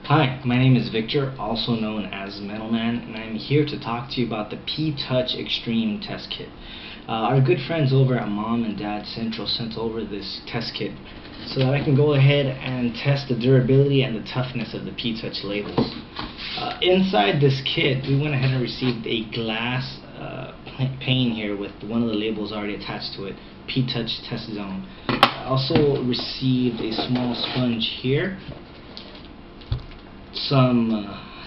Hi, my name is Victor, also known as Metalman, and I'm here to talk to you about the P-Touch Extreme Test Kit. Our good friends over at Mom and Dad Central sent over this test kit so that I can go ahead and test the durability and the toughness of the P-Touch labels. Inside this kit, we went ahead and received a glass pane here with one of the labels already attached to it, P-Touch Test Zone. I also received a small sponge here, some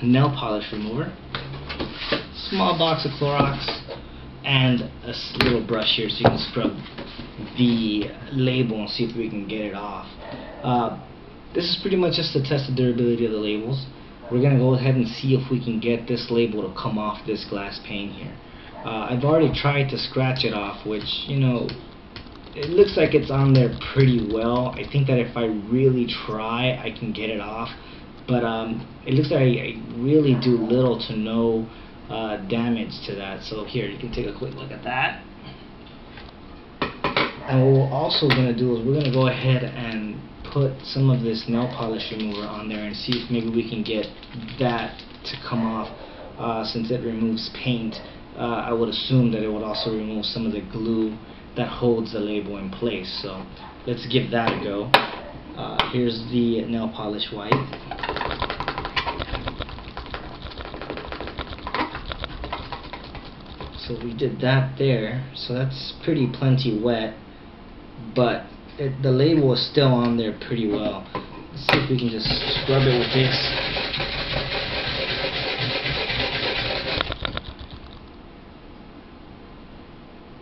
nail polish remover, small box of Clorox, and a little brush here so you can scrub the label and see if we can get it off. This is pretty much just to test the durability of the labels. We're going to go ahead and see if we can get this label to come off this glass pane here. I've already tried to scratch it off, which, you know, it looks like it's on there pretty well. I think that if I really try, I can get it off. But it looks like I really do little to no damage to that. So here, you can take a quick look at that. And what we're also going to do is we're going to go ahead and put some of this nail polish remover on there and see if maybe we can get that to come off. Since it removes paint, I would assume that it would also remove some of the glue that holds the label in place. So let's give that a go. Here's the nail polish wipe. So we did that there, so that's plenty wet, but the label is still on there pretty well. Let's see if we can just scrub it with this.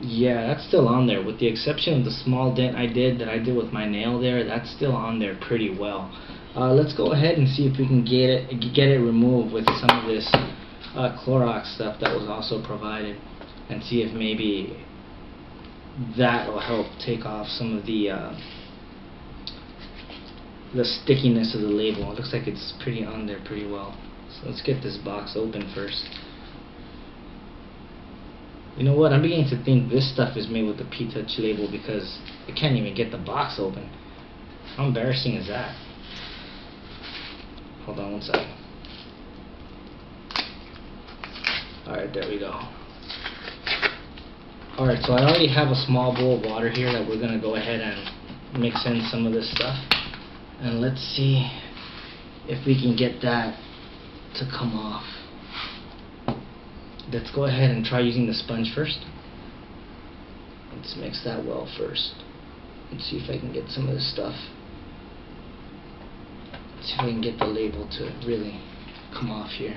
Yeah, that's still on there, with the exception of the small dent I did with my nail there. That's still on there pretty well. Let's go ahead and see if we can get it removed with some of this Clorox stuff that was also provided, and see if maybe that will help take off some of the stickiness of the label. It looks like it's pretty on there pretty well. So let's get this box open first. You know what, I'm beginning to think this stuff is made with the P-Touch label because I can't even get the box open. How embarrassing is that? Hold on one second. Alright, there we go. Alright, so I already have a small bowl of water here that we're going to go ahead and mix in some of this stuff. And let's see if we can get that to come off. Let's go ahead and try using the sponge first. Let's mix that well first. Let's see if I can get some of this stuff. Let's see if I can get the label to really come off here.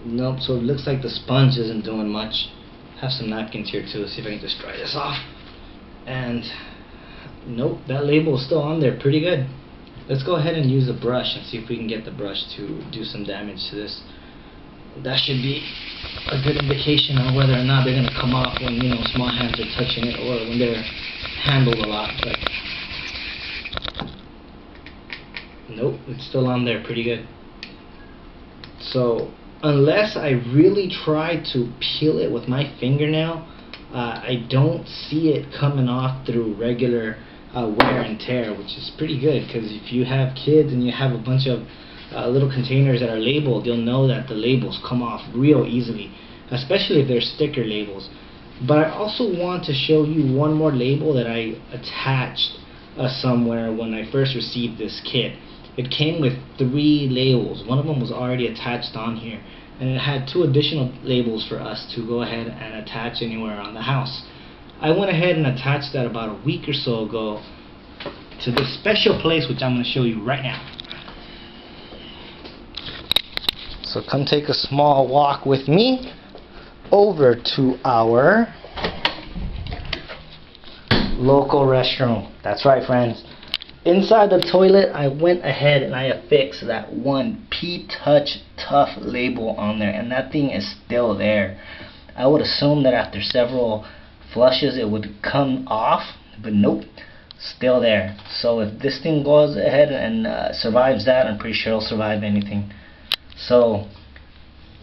Nope, so it looks like the sponge isn't doing much. I have some napkins here too. Let's see if I can just dry this off. And nope, that label is still on there pretty good. Let's go ahead and use a brush and see if we can get the brush to do some damage to this. That should be a good indication of whether or not they're going to come off when, you know, small hands are touching it, or when they're handled a lot. But nope, it's still on there pretty good. So unless I really try to peel it with my fingernail, I don't see it coming off through regular wear and tear, which is pretty good, because if you have kids and you have a bunch of little containers that are labeled, you'll know that the labels come off real easily, especially if they're sticker labels. But I also want to show you one more label that I attached somewhere when I first received this kit. It came with 3 labels. One of them was already attached on here, and it had 2 additional labels for us to go ahead and attach anywhere around the house. I went ahead and attached that about a week or so ago to this special place, which I'm going to show you right now. So come take a small walk with me over to our local restroom. That's right, friends. Inside the toilet, I went ahead and I affixed that one P-Touch Tough label on there, and that thing is still there. I would assume that after several flushes it would come off, but nope, still there. So if this thing goes ahead and survives that, I'm pretty sure it'll survive anything. So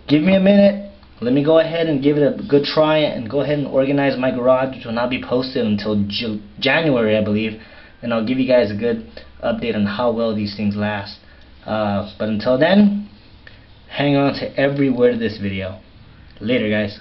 give me a minute, let me go ahead and give it a good try and go ahead and organize my garage, which will not be posted until January, I believe, and I'll give you guys a good update on how well these things last. But until then, hang on to every word of this video. Later, guys.